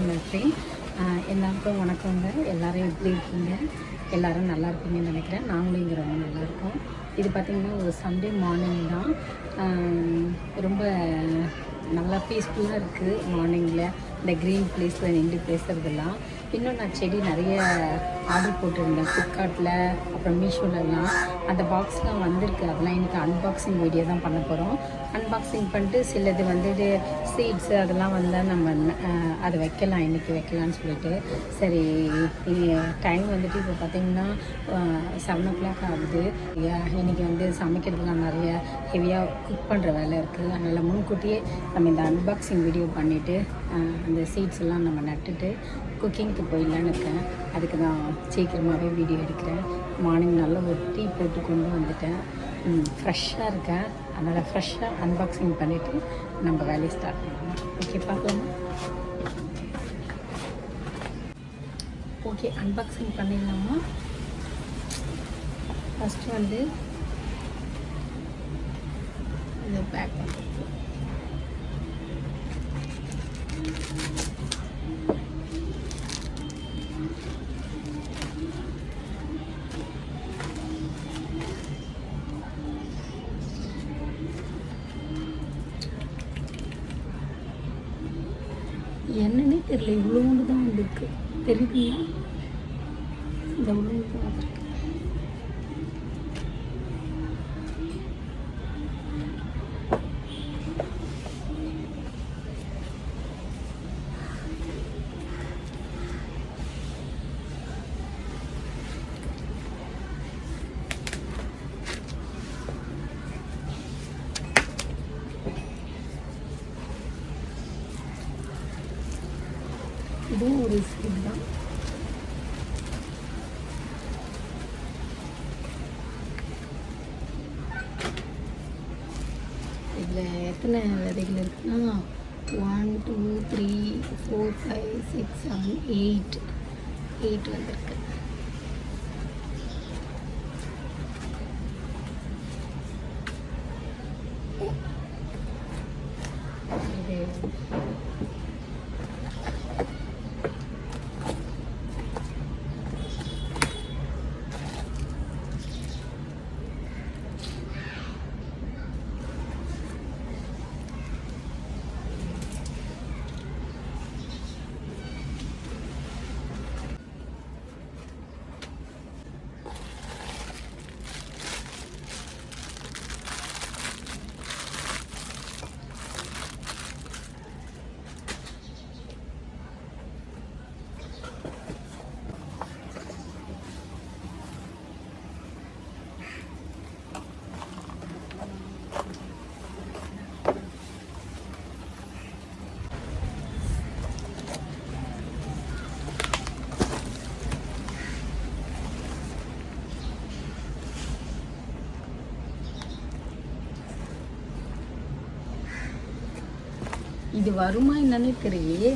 My friend. எல்லாருக்கும் வணக்கங்க. எல்லோரும் எப்படி இருக்கீங்க? எல்லோரும் நல்லா இருப்பீங்கன்னு நினைக்கிறேன். நாங்களும் இங்கே ரொம்ப நல்லாயிருக்கோம். இது பார்த்திங்கன்னா ஒரு சண்டே மார்னிங் தான். ரொம்ப நல்லா பீஸ்ஃபுல்லாக இருக்குது மார்னிங்கில். இந்த க்ரீன் ப்ளேஸில் நின்று பேசுகிறதெல்லாம். இன்னும் நான் செடி நிறைய ஆர்டர் போட்டிருந்தேன் ஃப்ளிப்கார்ட்டில், அப்புறம் மீஷோலலாம். அந்த பாக்ஸ்லாம் வந்திருக்கு. அதெல்லாம் இன்றைக்கி அன்பாக்சிங் வீடியோ தான் பண்ண போகிறோம். அன்பாக்சிங் பண்ணிட்டு சிலது வந்துட்டு சீட்ஸு அதெல்லாம் வந்தால் நம்ம அதை வைக்கலாம், இன்றைக்கி வைக்கலான்னு சொல்லிட்டு. சரி, டைம் வந்துட்டு இப்போ பார்த்திங்கன்னா 7 o'clock ஆகுது. இன்றைக்கி வந்து சமைக்கிறதுலாம் நிறைய ஹெவியாக குக் பண்ணுற வேலை இருக்குது. அதனால் முன்கூட்டியே நம்ம இந்த அன்பாக்சிங் வீடியோ பண்ணிவிட்டு அந்த சீட்ஸ் எல்லாம் நம்ம நட்டுட்டு குக்கிங்க்கு போயிடலான்னு இருக்கேன். அதுக்கு தான் சீக்கிரமாகவே வீடியோ எடுக்கிறேன். மார்னிங் நல்லா ஒரு டீ போட்டு கொண்டு வந்துட்டேன். ஃப்ரெஷ்ஷாக இருக்கேன். அதனால் ஃப்ரெஷ்ஷாக அன்பாக்சிங் பண்ணிவிட்டு நம்ம வேலையை ஸ்டார்ட் பண்ணலாம். ஓகே, பார்க்கலாமா? ஓகே, அன்பாக்சிங் பண்ணிடலாமா? ஃபஸ்ட்டு வந்து இந்த பேக் பண்ணுறது. என்னன்னே தெரியல, இவ்வளோண்டு தான் வந்துருக்கு. தெரியுதுங்களா? இந்த இவ்வளோண்டு தான் வந்துருக்கு. இதுவும் ஒரு ஸ்கீம் தான். இதில் எத்தனை விதைகள் இருக்குன்னா 1 2 3 4 5 6 7 8 வந்திருக்கு. இது வருமா என்னன்னே தெரியலையே.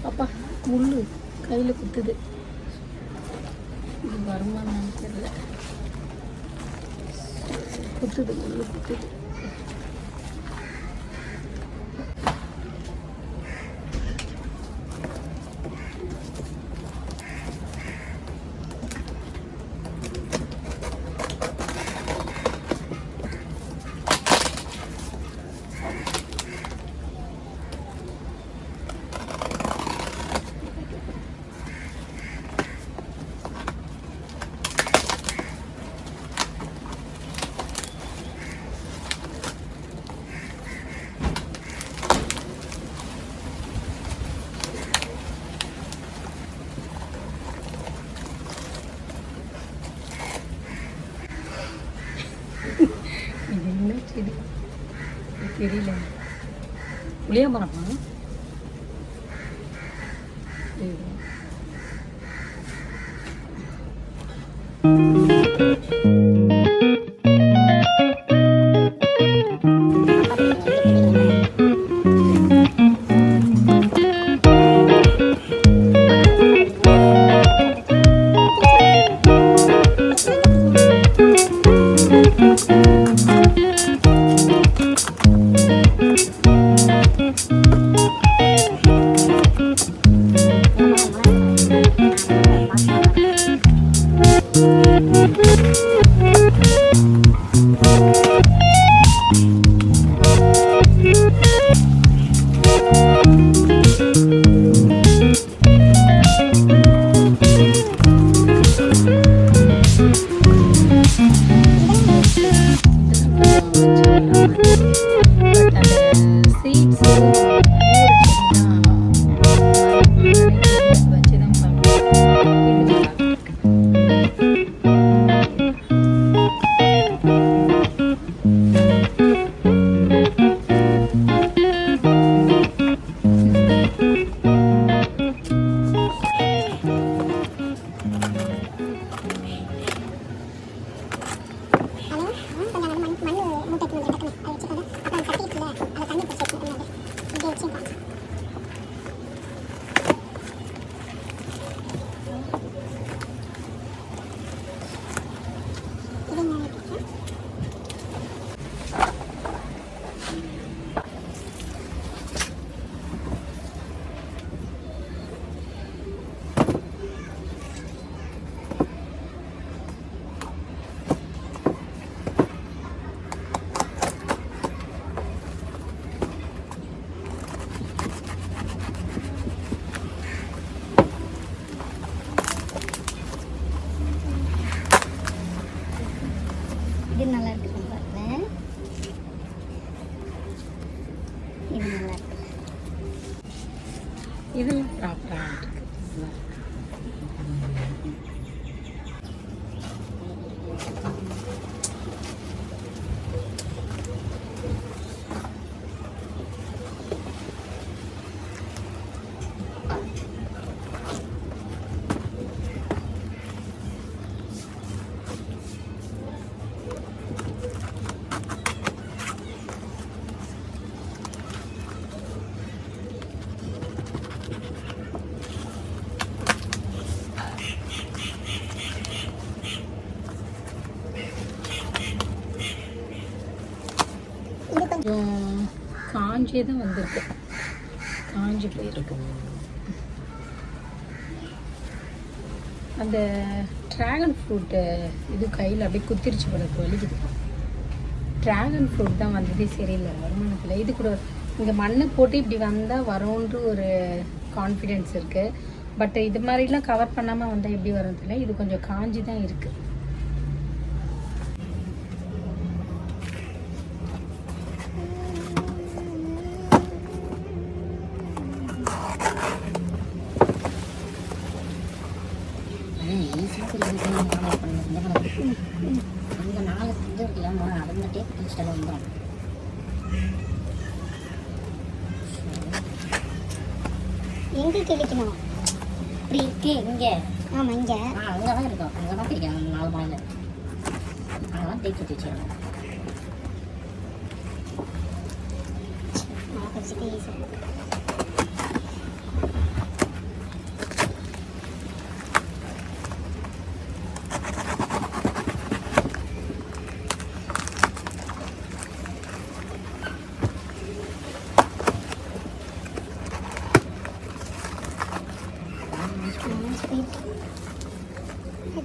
அப்பா, முள்ளு கையில் குத்துது. இது வருமா என்னன்னு தெரியல. குத்துது, முள்ளு குத்துது. இது என்ன செடி தெரியல. புளிய மரமா? இதெல்லாம் ப்ராப்பராக இருக்குது. கொஞ்சம் காஞ்சே தான் வந்திருக்கு, காஞ்சி போயிருக்கு. அந்த ட்ராகன் ஃப்ரூட்டு இது கையில் அப்படியே குத்திரிச்சு போடுறது வலிக்குது. ட்ராகன் ஃப்ரூட் தான் வந்ததே சரியில்லை வருமானத்தில். இது கூட இங்கே மண்ணை போட்டு இப்படி வந்தால் வரும்ன்ற ஒரு கான்ஃபிடென்ஸ் இருக்குது. பட் இது மாதிரிலாம் கவர் பண்ணாமல் வந்தால் எப்படி வரும்ல, இது கொஞ்சம் காஞ்சி தான் இருக்குது. எங்கே கிளிக்கணும் இப்படி இருக்கு இங்கே? ஆமாம் இங்கே அங்கே தான் இருக்கும். அங்கே தான் கிடைக்கும் 4 மாயில் அங்கெல்லாம் தேய்ச்சி வச்சுருக்கோம்.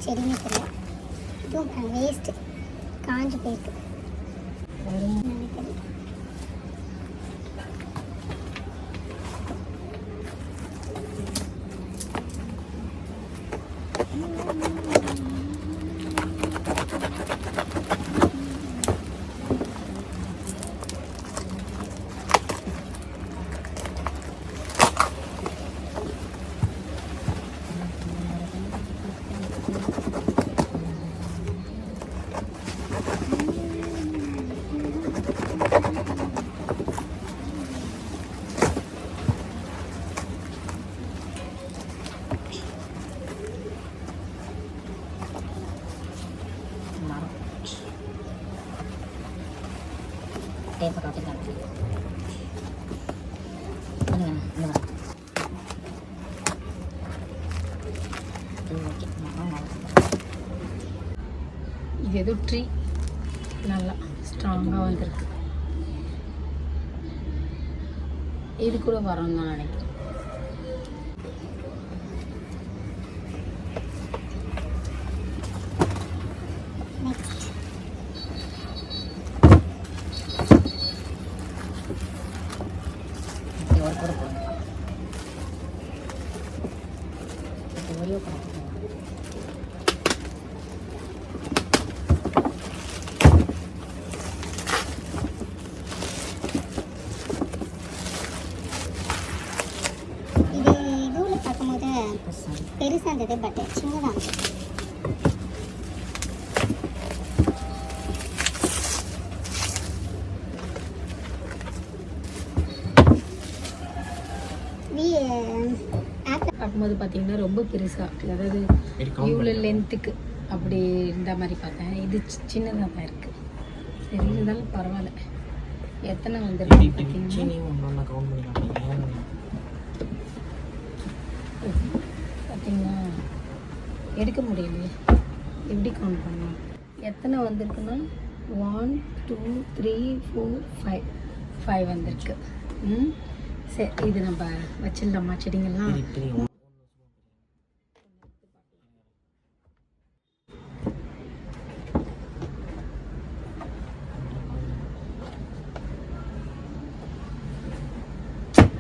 செடிங்க தெரியல, இதுவும் வேஸ்ட்டு காஞ்சி போயிருக்கு. டேப்பை காட்டிக்கலாம். இது ஏதோ ட்ரீ நல்லா ஸ்ட்ராங்காக வந்திருக்கு. இது கூட வரும் தான் நினைக்கிறேன். பெருசாக இருந்தது, பட் சின்னதாக பார்க்கும்போது பார்த்தீங்கன்னா ரொம்ப பெருசாக, அதாவது இவ்வளோ லென்த்துக்கு அப்படி இருந்த மாதிரி பார்த்தேன். இது சின்னதாக தான் இருக்குது. சரி இருந்தாலும் பரவாயில்ல. எத்தனை வந்துருக்கு பார்த்தீங்கன்னா எடுக்க முடியலையே, எப்படி கவுண்ட் பண்ணலாம்? எத்தனை வந்திருக்குன்னா 1 2 3 4 5 வந்திருக்கு. சரி, இது நம்ம வச்சிடலாமா செடிங்கள்லாம்?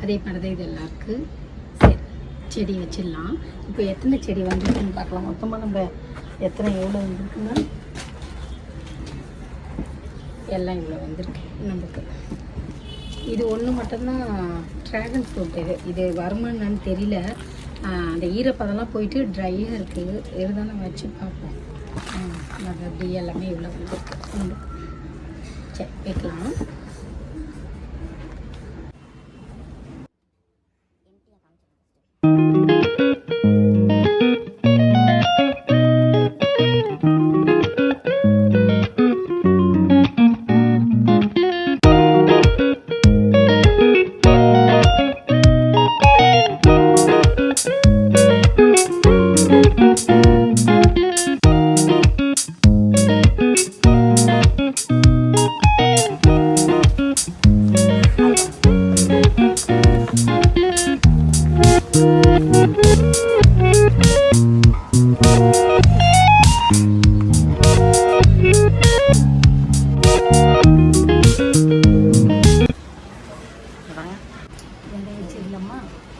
அதே மாதிரி தான் இது எல்லாம் இருக்குது. சரி, செடி வச்சிடலாம். இப்போ எத்தனை செடி வந்துருக்குன்னு பார்க்கலாம். மொத்தமாக நம்ம எத்தனை எவ்வளோ வந்துருக்குன்னா எல்லாம் இவ்வளோ வந்திருக்கு நமக்கு. இது ஒன்று மட்டும்தான் ட்ராகன் ஃப்ரூட் இது வருமானு தெரியல. அந்த ஈரப்பதெல்லாம் போயிட்டு ட்ரையாக இருக்குது. இருந்தாலும் வச்சு பார்ப்போம். அது அப்படி எல்லாமே இவ்வளோ வந்துருக்கு. சரி வைக்கலாம்.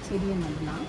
செடியை நடலாம்.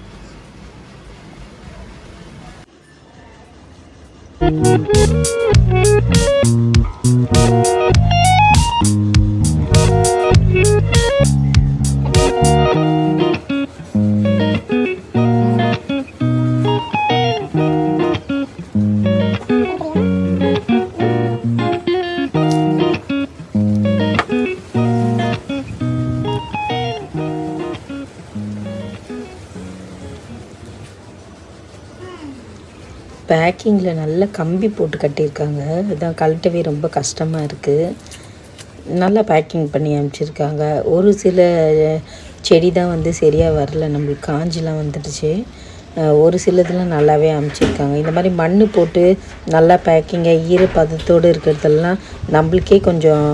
பேக்கிங்கில் நல்ல கம்பி போட்டு கட்டியிருக்காங்க. அதுதான் கழட்டவே ரொம்ப கஷ்டமாக இருக்குது. நல்லா பேக்கிங் பண்ணி அனுப்பிச்சிருக்காங்க. ஒரு சில செடி தான் வந்து சரியாக வரல, நம்மளுக்கு காஞ்சிலாம் வந்துடுச்சு. ஒரு சிலதெல்லாம் நல்லாவே அனுப்பிச்சிருக்காங்க. இந்த மாதிரி மண் போட்டு நல்லா பேக்கிங்காக ஈரப்பதத்தோடு இருக்கிறதெல்லாம் நம்மளுக்கே கொஞ்சம்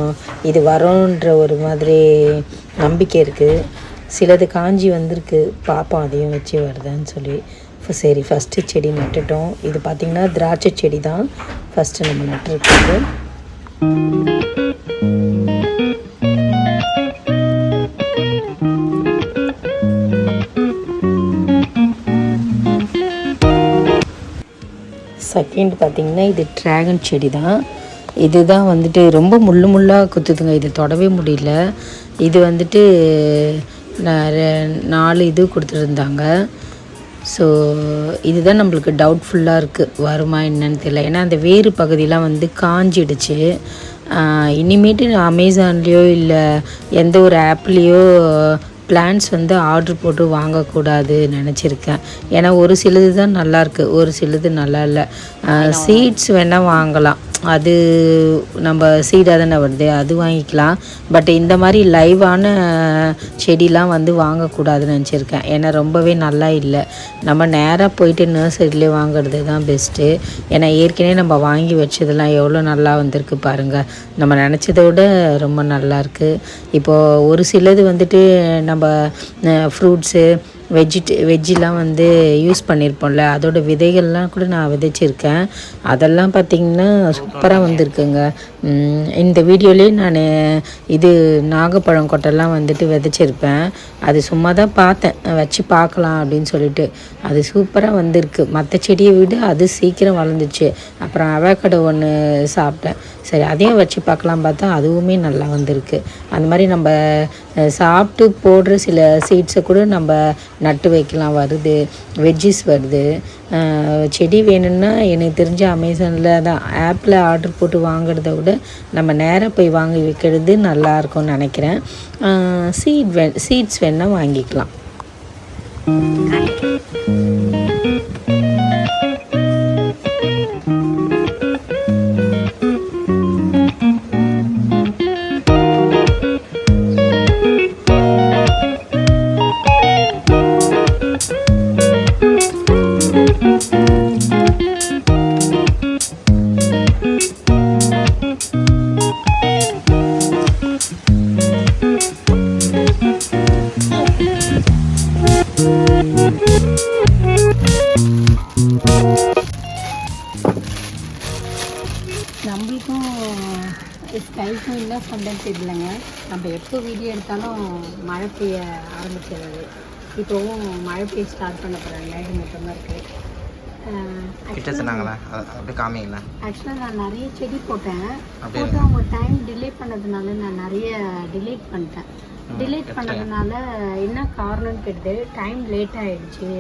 இது வரோன்ற ஒரு மாதிரி நம்பிக்கை இருக்குது. சிலது காஞ்சி வந்திருக்கு, பார்ப்போம் அதையும் வச்சு வருதான்னு சொல்லி. சரி, ஃபஸ்ட்டு செடி நட்டுட்டோம். இது பார்த்திங்கன்னா திராட்சை செடி தான் ஃபஸ்ட்டு நம்ம நட்டுருக்கிறது. செகண்ட் பார்த்திங்கன்னா இது ட்ராகன் செடி தான். இதுதான் வந்துட்டு ரொம்ப முள்ளாக குத்துதுங்க. இது தொடவே முடியல. இது வந்துட்டு 4 இது கொடுத்துருந்தாங்க. ஸோ இதுதான் நம்மளுக்கு டவுட்ஃபுல்லாக இருக்குது, வருமா என்னன்னு தெரியல. ஏன்னா அந்த வேறு பகுதியெலாம் வந்து காஞ்சிடுச்சு. இனிமேட்டு அமேசான்லேயோ இல்லை எந்த ஒரு ஆப்லேயோ பிளான்ஸ் வந்து ஆர்டர் போட்டு வாங்கக்கூடாது நினச்சிருக்கேன். ஏன்னா ஒரு சிலது தான் நல்லாயிருக்கு, ஒரு சிலது நல்லா இல்லை. சீட்ஸ் வேணால் வாங்கலாம், அது நம்ம சீடாக தானே வருது, அது வாங்கிக்கலாம். பட் இந்த மாதிரி லைவான செடிலாம் வந்து வாங்கக்கூடாதுன்னு நினச்சிருக்கேன். ஏன்னா ரொம்பவே நல்லா இல்லை. நம்ம நேராக போயிட்டு நர்சரியிலே வாங்குறது தான் பெஸ்ட்டு. ஏன்னா ஏற்கனவே நம்ம வாங்கி வச்சதெல்லாம் எவ்வளோ நல்லா வந்திருக்கு பாருங்கள். நம்ம நினச்சதை விட ரொம்ப நல்லாயிருக்கு. இப்போது ஒரு சிலது வந்துட்டு நம்ம ஃப்ரூட்ஸு வெஜ்ஜெலாம் வந்து யூஸ் பண்ணியிருப்போம்ல, அதோட விதைகள்லாம் கூட நான் விதைச்சிருக்கேன். அதெல்லாம் பார்த்திங்கன்னா சூப்பராக வந்திருக்குங்க. இந்த வீடியோலேயே நான் இது நாகப்பழம் கொட்டைலாம் வந்துட்டு விதைச்சிருப்பேன். அது சும்மா தான் பார்த்தேன், வச்சு பார்க்கலாம் அப்படின்னு சொல்லிட்டு. அது சூப்பராக வந்திருக்கு. மற்ற செடியை விட அது சீக்கிரம் வளர்ந்துச்சு. அப்புறம் அவகேடோ ஒன்று சாப்பிட்டேன். சரி, அதையும் வச்சு பார்க்கலாம் பார்த்தா அதுவுமே நல்லா வந்திருக்கு. அந்த மாதிரி நம்ம சாப்பிட்டு போடுற சில சீட்ஸை கூட நம்ம நட்டு வைக்கலாம். வருது, வெஜ்ஜிஸ் வருது. செடி வேணும்னா எனக்கு தெரிஞ்ச அமேசானில் தான், ஆப்பில் ஆர்டர் போட்டு வாங்குறத விட நம்ம நேராக போய் வாங்கி வைக்கிறது நல்லாயிருக்கும்னு நினைக்கிறேன். சீட்ஸ் வேணால் வாங்கிக்கலாம். நம்மளுக்கும் ஸ்கைக்கும் இல்லை சொந்தம் தெரியலங்க. நம்ம எப்போ வீடியோ எடுத்தாலும் மழை பெய்ய ஆரம்பிச்சிடுறது. இப்போவும் மழை பெய்ய ஸ்டார்ட் பண்ண போகிறாங்க. மேகம் மட்டும்தான் இருக்குது. ஆக்சுவலாக நான் நிறைய செடி போட்டேன். அவங்க டைம் டிலே பண்ணதுனால நான் நிறைய டிலீட் பண்ணிட்டேன். டிலேட் பண்ணதுனால என்ன காரணம்னு கேட்டது, டைம் லேட் ஆகிடுச்சு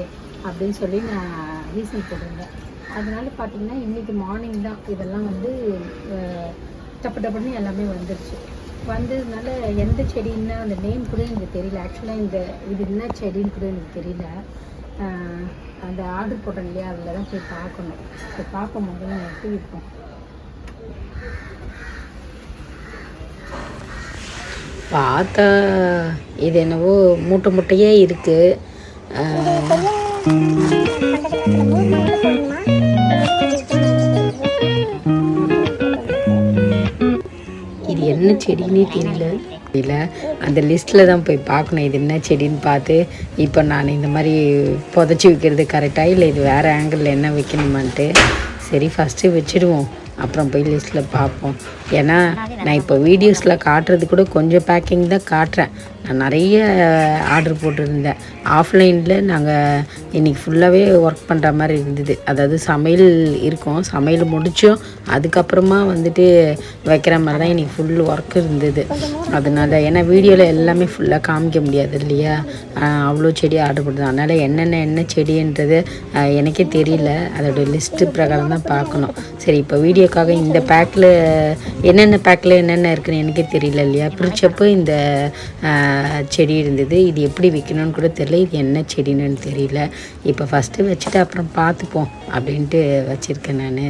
அப்படின்னு சொல்லி நான் ரீசன் போட்டிருந்தேன். அதனால பார்த்தீங்கன்னா இன்றைக்கி மார்னிங் தான் இதெல்லாம் வந்து டப்பு டப்புன்னு எல்லாமே வந்துருச்சு. வந்ததுனால எந்த செடின்னா அந்த நேம் கூட எனக்கு தெரியல. ஆக்சுவலாக இது என்ன செடின்னு கூட எனக்கு தெரியல. அந்த ஆர்டர் போட்டேன் இல்லையா, அதில் தான் போய் பார்க்கணும். போய் பார்க்கும் போது தான் எப்படி இருக்கும். பார்த்தா இது என்னவோ மூட்டை மூட்டையே இருக்குது. இது என்ன செடின்னே தெரியல. அந்த லிஸ்ட்டில் தான் போய் பார்க்கணும் இது என்ன செடின்னு பார்த்து. இப்போ நான் இந்த மாதிரி புதைச்சி வைக்கிறது கரெக்டாக இல்லை இது வேறு ஆங்கிளில் என்ன வைக்கணுமான்ட்டு. சரி ஃபஸ்ட்டு வச்சுடுவோம், அப்புறம் போய் லிஸ்ட்டில் பார்ப்போம். ஏன்னா நான் இப்போ வீடியோஸில் காட்டுறது கூட கொஞ்சம் பேக்கிங் தான் காட்டுறேன். நான் நிறைய ஆர்டர் போட்டிருந்தேன். ஆஃப்லைனில் நாங்கள் இன்றைக்கி ஃபுல்லாகவே ஒர்க் பண்ணுற மாதிரி இருந்தது. அதாவது சமையல் இருக்கும், சமையல் முடித்தோம் அதுக்கப்புறமா வந்துட்டு வைக்கிற மாதிரி தான் இன்றைக்கி ஃபுல் ஒர்க் இருந்தது. அதனால் ஏன்னா வீடியோவில் எல்லாமே ஃபுல்லாக காமிக்க முடியாது இல்லையா, அவ்வளோ செடி ஆர்டர் போட்டது. அதனால் என்ன செடின்றது எனக்கே தெரியல. அதோடய லிஸ்ட்டு பிரகாரம் தான் பார்க்கணும். சரி இப்போ வீடியோக்காக இந்த பேக்கில் என்னென்ன இருக்குன்னு எனக்கே தெரியல இல்லையா. பிரிச்சப்போ இந்த செடி இருந்தது. இது எப்படி விற்கணும்னு கூட தெரியல, இது என்ன செடின்னு தெரியல. இப்போ ஃபஸ்ட்டு வச்சுட்டு அப்புறம் பார்த்துப்போம் அப்படின்ட்டு வச்சுருக்கேன் நான்.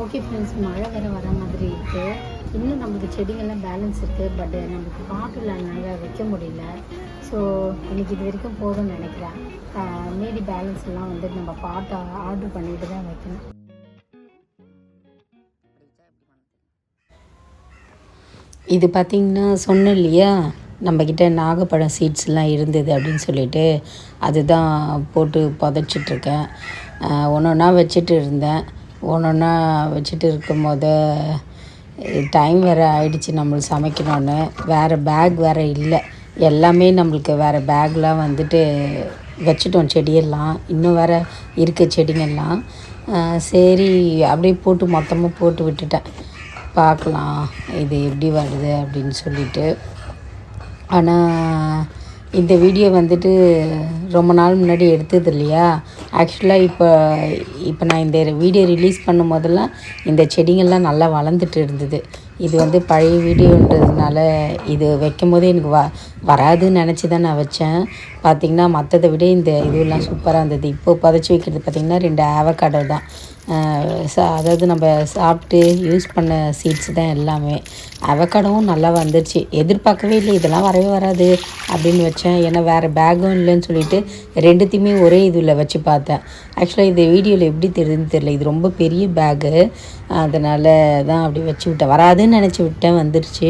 ஓகே ஃப்ரெண்ட்ஸ், மழை வேறு வர மாதிரி இருக்குது. இன்னும் நம்மளுக்கு செடிங்கள்லாம் பேலன்ஸ் இருக்குது, பட் நம்மளுக்கு பாட்டில் அதனால் வைக்க முடியல. ஸோ இன்றைக்கி இது வரைக்கும் போதும்னு நினைக்கிறேன். மீதி பேலன்ஸ் எல்லாம் வந்து நம்ம பாட்டை ஆர்டர் பண்ணிட்டு தான் வைக்கணும். இது பார்த்திங்கன்னா சொன்னேன் இல்லையா, நம்மக்கிட்ட நாகப்பழம் சீட்ஸ்லாம் இருந்தது அப்படின்னு சொல்லிட்டு அதுதான் போட்டு புதைச்சிட்ருக்கேன். ஒன்றா வச்சுட்டு இருந்தேன். ஒன்றா வச்சுட்டு இருக்கும்போது டைம் வேறு ஆயிடுச்சு நம்மளுக்கு சமைக்கணுன்னு. வேறு பேக் வேறு இல்லை, எல்லாமே நம்மளுக்கு வேறு பேக்லாம் வந்துட்டு வச்சுட்டோம். செடியெல்லாம் இன்னும் வேறு இருக்க செடிங்கெல்லாம். சரி அப்படியே போட்டு மொத்தமாக போட்டு விட்டுட்டேன். பார்க்கலாம் இது எப்படி வருது அப்படின்னு சொல்லிட்டு. ஆனால் இந்த வீடியோ வந்துட்டு ரொம்ப நாள் முன்னாடி எடுத்தது இல்லையா. ஆக்சுவலாக இப்போ நான் இந்த வீடியோ ரிலீஸ் பண்ணும் போதெல்லாம் இந்த செடிங்கள்லாம் நல்லா வளர்ந்துட்டு இருந்தது. இது வந்து பழைய வீடியோன்றதுனால இது வைக்கும் போதே எனக்கு வராதுன்னு நினச்சி தான் நான் வச்சேன். பார்த்திங்கன்னா மற்றதை விட இந்த இதுவெல்லாம் சூப்பராக இருந்தது. இப்போது புதைச்சி வைக்கிறது பார்த்திங்கன்னா 2 ஆவக்காடோ தான். அதாவது நம்ம சாப்பிட்டு யூஸ் பண்ண சீட்ஸ் தான் எல்லாமே. அவக்காடவும் நல்லா வந்துருச்சு. எதிர்பார்க்கவே இல்லை இதெல்லாம் வரவே வராது அப்படின்னு வச்சேன். ஏன்னா வேறு பேக்கும் இல்லைன்னு சொல்லிட்டு ரெண்டுத்தையுமே ஒரே இதில் வச்சு பார்த்தேன். ஆக்சுவலாக இது வீடியோவில் எப்படி தெரியுதுன்னு தெரியல, இது ரொம்ப பெரிய பேக்கு, அதனால் தான் அப்படி வச்சு விட்டேன். வராதுன்னு நினச்சி விட்டேன், வந்துருச்சு.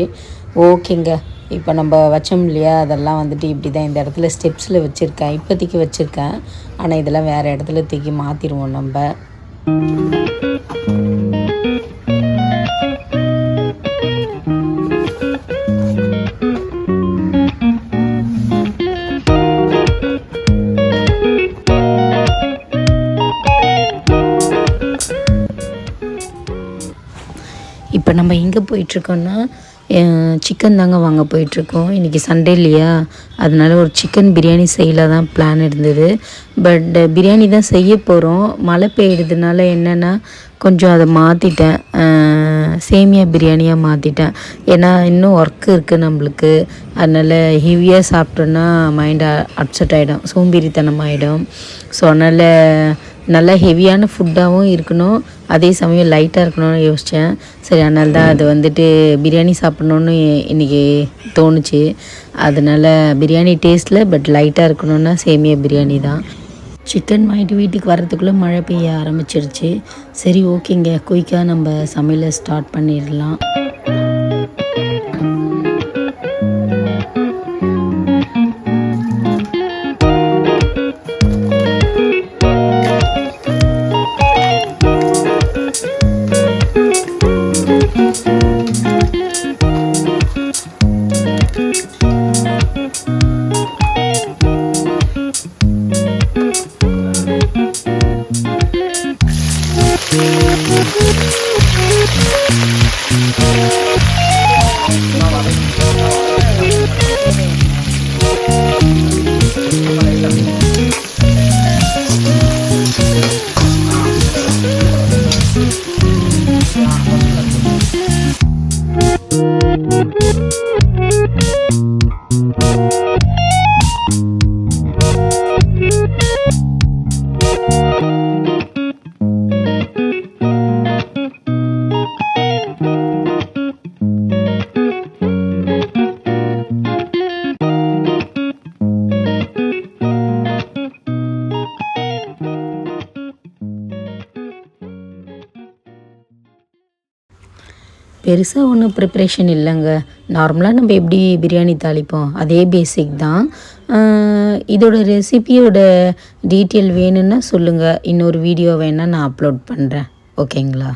ஓகேங்க, இப்போ நம்ம வச்சோம் இல்லையா, அதெல்லாம் வந்துட்டு இப்படி தான் இந்த இடத்துல ஸ்டெப்ஸில் வச்சுருக்கேன், இப்போதைக்கு வச்சுருக்கேன். ஆனால் இதெல்லாம் வேறு இடத்துல தூக்கி மாற்றிடுவோம் நம்ம. இப்போ நம்ம எங்கே போயிட்டுருக்கோன்னா சிக்கன் தாங்க வாங்க போயிட்டுருக்கோம். இன்றைக்கி சண்டே இல்லையா, அதனால ஒரு சிக்கன் பிரியாணி செய்யலாம் தான் பிளான் இருந்தது. பட் பிரியாணி தான் செய்ய போகிறோம். மழை பெய்யுறதுனால என்னென்னா கொஞ்சம் அதை மாற்றிட்டேன், சேமியா பிரியாணியாக மாற்றிட்டேன். ஏன்னா இன்னும் ஒர்க் இருக்குது நம்மளுக்கு. அதனால் ஹெவியாக சாப்பிட்டோன்னா மைண்ட் அப்செட் ஆகிடும், சோம்பேறித்தனம் ஆகிடும். ஸோ அதனால் நல்லா ஹெவியான ஃபுட்டாகவும் இருக்கணும், அதே சமயம் லைட்டாக இருக்கணும்னு யோசித்தேன். சரி, அதனால தான் அது வந்துட்டு பிரியாணி சாப்பிட்ணுன்னு இன்றைக்கி தோணுச்சு. அதனால் பிரியாணி டேஸ்ட்டில் பட் லைட்டாக இருக்கணுன்னா சேமியா பிரியாணி தான். சிக்கன் வாங்கிட்டு வீட்டுக்கு வர்றதுக்குள்ளே மழை பெய்ய ஆரம்பிச்சிருச்சு. சரி, ஓகேங்க, குயிக்காக நம்ம சமையலை ஸ்டார்ட் பண்ணிடலாம். பெருசாக ஒன்றும் ப்ரிப்ரேஷன் இல்லைங்க. நார்மலாக நம்ம எப்படி பிரியாணி தாளிப்போம் அதே பேசிக் தான். இதோட ரெசிபியோட டீட்டெயில் வேணும்னா சொல்லுங்கள், இன்னொரு வீடியோ வேணால் நான் அப்லோட் பண்ணுறேன். ஓகேங்களா?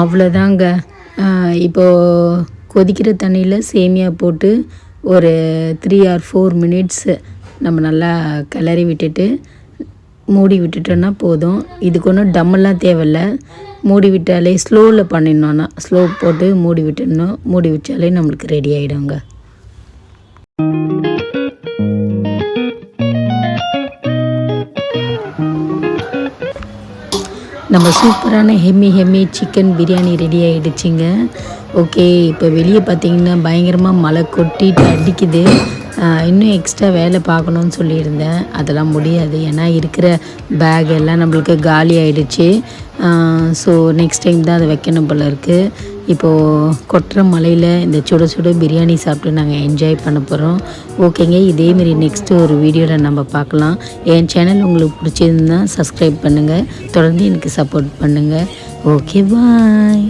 அவ்வளோதாங்க. இப்போது கொதிக்கிற தண்ணியில் சேமியா போட்டு ஒரு 3 or 4 மினிட்ஸு நம்ம நல்லா கிளறி விட்டுட்டு மூடி விட்டுட்டோன்னா போதும். இதுக்கு ஒன்றும் டம்மெல்லாம் தேவையில்ல. மூடி விட்டாலே ஸ்லோவில் பண்ணிடணுன்னா ஸ்லோ போட்டு மூடி விட்டுடணும். மூடி வச்சாலே நம்மளுக்கு ரெடி ஆகிடுங்க. நம்ம சூப்பரான ஹெம்மி சிக்கன் பிரியாணி ரெடி ஆகிடுச்சிங்க. ஓகே, இப்போ வெளியே பார்த்திங்கன்னா பயங்கரமாக மழை கொட்டிட்டு அடிக்குது. இன்னும் எக்ஸ்ட்ரா வேலை பார்க்கணுன்னு சொல்லியிருந்தேன். அதெல்லாம் முடியாது, ஏன்னா இருக்கிற பேக் எல்லாம் நம்மளுக்கு காலி ஆகிடுச்சு. ஸோ நெக்ஸ்ட் டைம் தான் அதை வைக்கணும் போல் இருக்குது. இப்போது கொட்டுற மலையில் இந்த சுட சுட பிரியாணி சாப்பிட்டு நாங்கள் என்ஜாய் பண்ண போகிறோம். ஓகேங்க, இதேமாரி நெக்ஸ்ட்டு ஒரு வீடியோவில் நம்ம பார்க்கலாம். என் சேனல் உங்களுக்கு பிடிச்சிருந்தா சப்ஸ்கிரைப் பண்ணுங்கள், தொடர்ந்து எனக்கு சப்போர்ட் பண்ணுங்கள். ஓகே, பாய்.